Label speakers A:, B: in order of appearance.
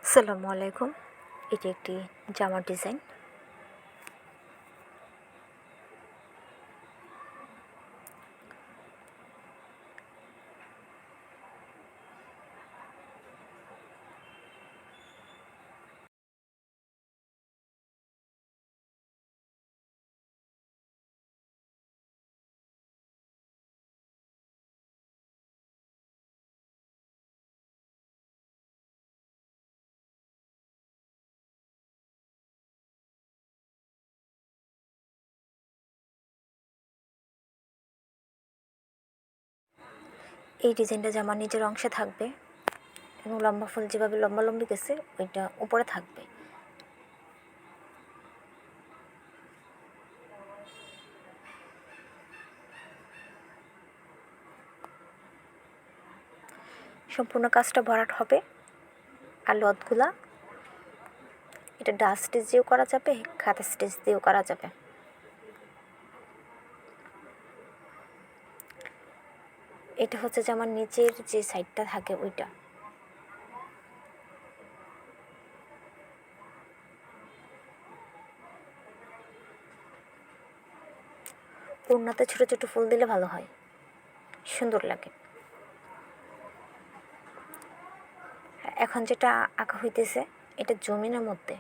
A: আসসালামু আলাইকুম। এটি একটি জামার ডিজাইন। এই ডিজাইনটা জামার নিচের অংশে থাকবে এবং লম্বা ফুল যেভাবে লম্বালম্বি গেছে ওইটা উপরে থাকবে। সম্পূর্ণ কাজটা ভরাট হবে আর লতগুলা এটা ডাস্ট স্টিচ দিয়েও করা যাবে, খাতা স্টিচ দিয়েও করা যাবে। এটা হচ্ছে জামার নিচের যে সাইডটা থাকে ওইটা। ওড়নাতে ছোটো ছোটো ফুল দিলে ভালো হয়, সুন্দর লাগে। এখন যেটা আঁকা হইতেছে এটা জমিনের মধ্যে।